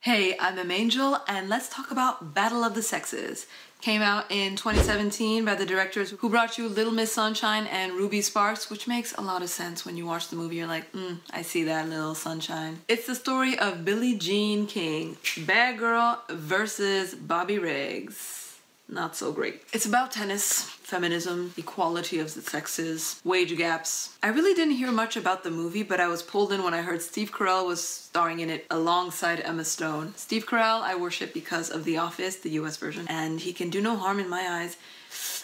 Hey, I'm Angel, and let's talk about Battle of the Sexes. Came out in 2017 by the directors who brought you Little Miss Sunshine and Ruby Sparks, which makes a lot of sense when you watch the movie. You're like, I see that little sunshine. It's the story of Billie Jean King, bad girl versus Bobby Riggs. Not so great. It's about tennis, feminism, equality of the sexes, wage gaps. I really didn't hear much about the movie, but I was pulled in when I heard Steve Carell was starring in it alongside Emma Stone. Steve Carell I worship because of The Office, the US version, and he can do no harm in my eyes,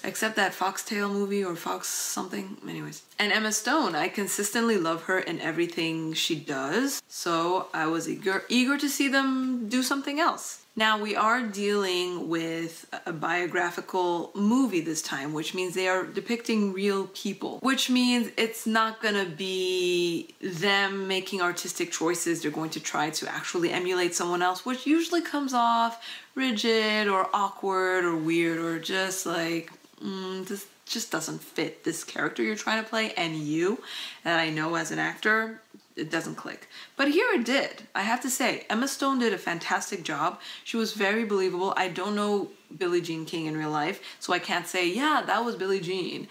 except that Foxtail movie or Fox something. Anyways. And Emma Stone, I consistently love her in everything she does, so I was eager to see them do something else. Now, we are dealing with a biographical movie this time, which means they are depicting real people, which means it's not gonna be them making artistic choices. They're going to try to actually emulate someone else, which usually comes off rigid or awkward or weird or just like, this just doesn't fit this character you're trying to play and you. And I know as an actor, it doesn't click. But here it did. I have to say, Emma Stone did a fantastic job. She was very believable. I don't know Billie Jean King in real life, so I can't say, yeah, that was Billie Jean.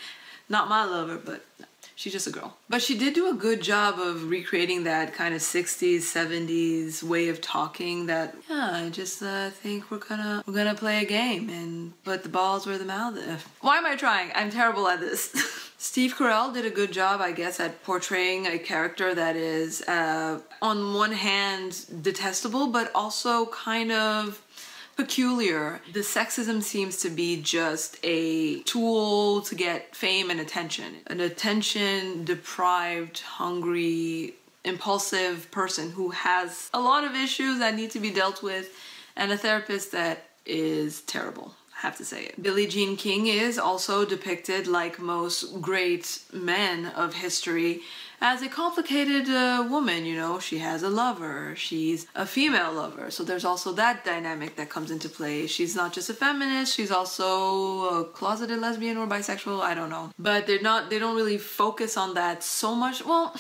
Not my lover, but no, she's just a girl. But she did do a good job of recreating that kind of 60s, 70s way of talking that, yeah, I just think we're gonna play a game and put the balls where the mouth is. Why am I trying? I'm terrible at this. Steve Carell did a good job, I guess, at portraying a character that is, on one hand, detestable, but also kind of peculiar. The sexism seems to be just a tool to get fame and attention. An attention-deprived, hungry, impulsive person who has a lot of issues that need to be dealt with, and a therapist that is terrible. I have to say it. Billie Jean King is also depicted, like most great men of history, as a complicated woman, you know. She has a lover, she's a female lover, so there's also that dynamic that comes into play. She's not just a feminist, she's also a closeted lesbian or bisexual, I don't know. But they don't really focus on that so much. Well,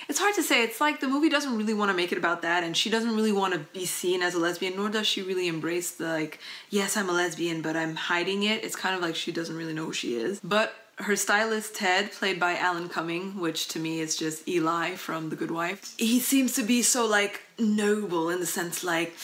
it's hard to say. It's like the movie doesn't really want to make it about that, and she doesn't really want to be seen as a lesbian, nor does she really embrace the, like, yes, I'm a lesbian, but I'm hiding it. It's kind of like she doesn't really know who she is. But her stylist, Ted, played by Alan Cumming, which to me is just Eli from The Good Wife, he seems to be so, like, noble in the sense, like,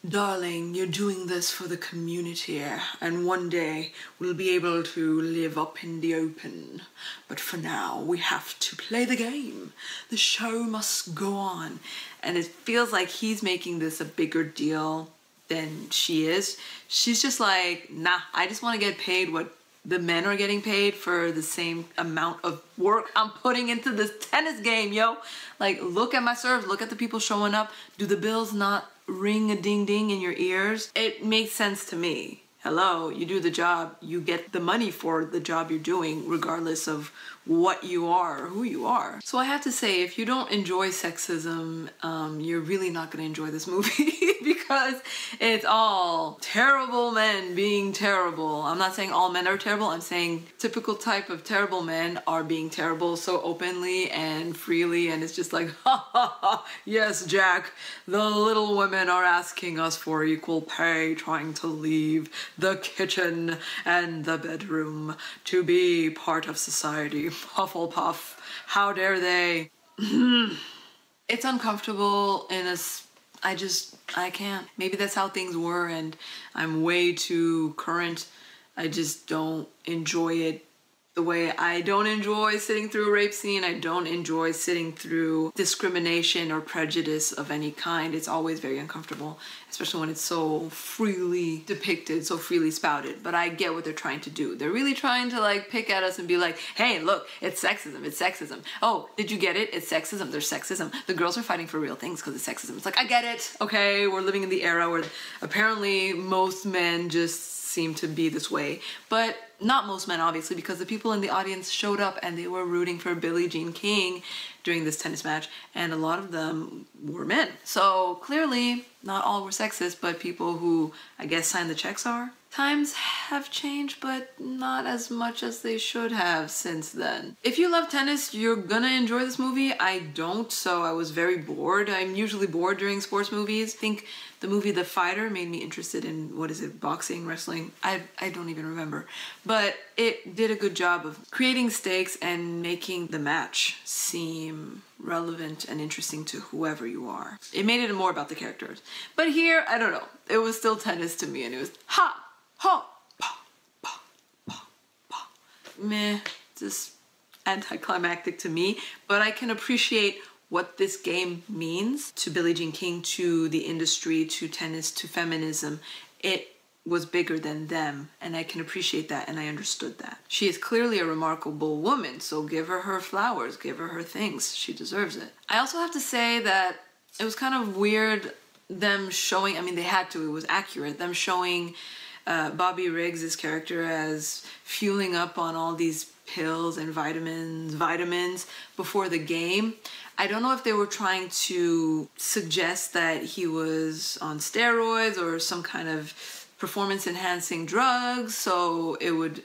darling, you're doing this for the community, and one day we'll be able to live up in the open. But for now, we have to play the game. The show must go on. And it feels like he's making this a bigger deal than she is. She's just like, nah, I just want to get paid what the men are getting paid for the same amount of work I'm putting into this tennis game, yo. Like, look at my serves, look at the people showing up. Do the bills not ring a ding ding in your ears? It makes sense to me. Hello, you do the job, you get the money for the job you're doing, regardless of what you are or who you are. So I have to say, if you don't enjoy sexism, you're really not gonna enjoy this movie because it's all terrible men being terrible. I'm not saying all men are terrible, I'm saying typical type of terrible men are being terrible so openly and freely, and it's just like, ha ha ha, yes, Jack, the little women are asking us for equal pay, trying to leave the kitchen and the bedroom to be part of society. Hufflepuff, how dare they? It's uncomfortable in a, I can't. Maybe that's how things were and I'm way too current. I just don't enjoy it the way I don't enjoy sitting through a rape scene. I don't enjoy sitting through discrimination or prejudice of any kind. It's always very uncomfortable, especially when it's so freely depicted, so freely spouted. But I get what they're trying to do. They're really trying to, like, pick at us and be like, hey, look, it's sexism, it's sexism. Oh, did you get it? It's sexism, there's sexism. The girls are fighting for real things because it's sexism. It's like, I get it, okay? We're living in the era where apparently most men just seem to be this way. But Not most men, obviously, because the people in the audience showed up and they were rooting for Billie Jean King during this tennis match, and a lot of them were men. So clearly, not all were sexist, but people who, I guess, signed the checks are. Times have changed, but not as much as they should have since then. If you love tennis, you're gonna enjoy this movie. I don't, so I was very bored. I'm usually bored during sports movies. I think the movie The Fighter made me interested in, what is it, boxing, wrestling? I don't even remember. But it did a good job of creating stakes and making the match seem relevant and interesting to whoever you are. It made it more about the characters. But here, I don't know. It was still tennis to me, and it was ha! Ha! Pa! Pa! Pa! Pa! Meh. Just anticlimactic to me, but I can appreciate what this game means to Billie Jean King, to the industry, to tennis, to feminism. It was bigger than them, and I can appreciate that, and I understood that. She is clearly a remarkable woman, so give her her flowers, give her her things. She deserves it. I also have to say that it was kind of weird them showing, I mean, they had to, it was accurate, them showing Bobby Riggs' character as fueling up on all these pills and vitamins before the game. I don't know if they were trying to suggest that he was on steroids or some kind of performance-enhancing drugs, so it would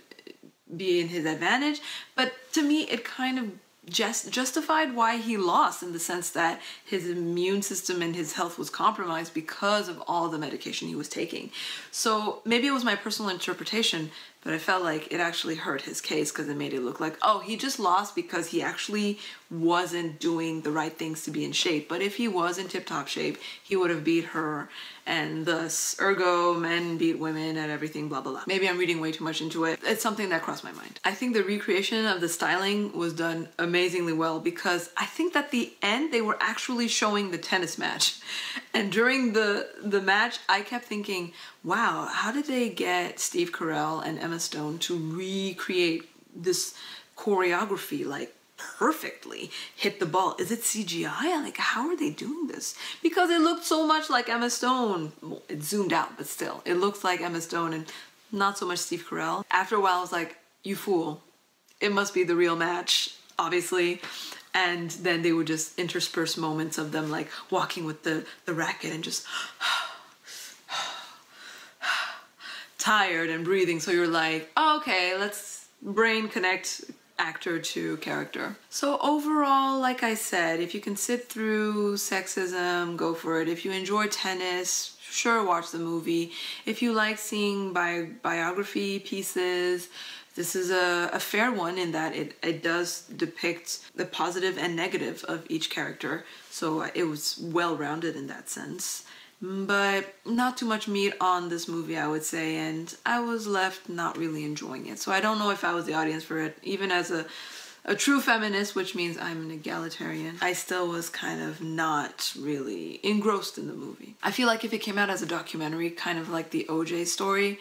be in his advantage. But to me, it kind of just justified why he lost, in the sense that his immune system and his health was compromised because of all the medication he was taking. So maybe it was my personal interpretation, but I felt like it actually hurt his case because it made it look like, oh, he just lost because he actually wasn't doing the right things to be in shape. But if he was in tip-top shape, he would have beat her, and thus, ergo, men beat women and everything, blah, blah, blah. Maybe I'm reading way too much into it. It's something that crossed my mind. I think the recreation of the styling was done amazingly well, because I think that the end, they were actually showing the tennis match. And during the match, I kept thinking, wow, how did they get Steve Carell and Emma Stone to recreate this choreography, like, perfectly hit the ball? Is it CGI? Like, how are they doing this? Because it looked so much like Emma Stone. Well, it zoomed out, but still, it looks like Emma Stone and not so much Steve Carell. After a while, I was like, you fool. It must be the real match, obviously. And then they would just intersperse moments of them like walking with the racket and just tired and breathing. So you're like, oh, okay, let's brain connect actor to character. So overall, like I said, if you can sit through sexism, go for it. If you enjoy tennis, sure, watch the movie. If you like seeing biography pieces, this is a fair one in that it does depict the positive and negative of each character. So it was well-rounded in that sense. But not too much meat on this movie, I would say, and I was left not really enjoying it. So I don't know if I was the audience for it. Even as a true feminist, which means I'm an egalitarian, I still was kind of not really engrossed in the movie. I feel like if it came out as a documentary, kind of like the OJ story,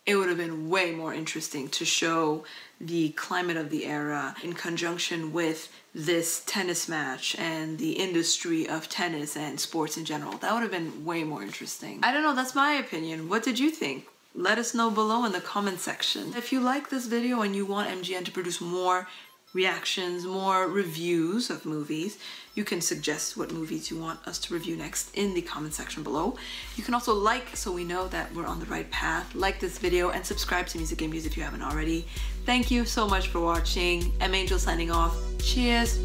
it would have been way more interesting to show the climate of the era in conjunction with this tennis match and the industry of tennis and sports in general. That would have been way more interesting. I don't know, that's my opinion. What did you think? Let us know below in the comment section. If you like this video and you want MGN to produce more reactions, more reviews of movies, you can suggest what movies you want us to review next in the comment section below. You can also like, so we know that we're on the right path. Like this video and subscribe to Music Game News if you haven't already. Thank you so much for watching. M Angel signing off. Cheers.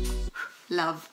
Love.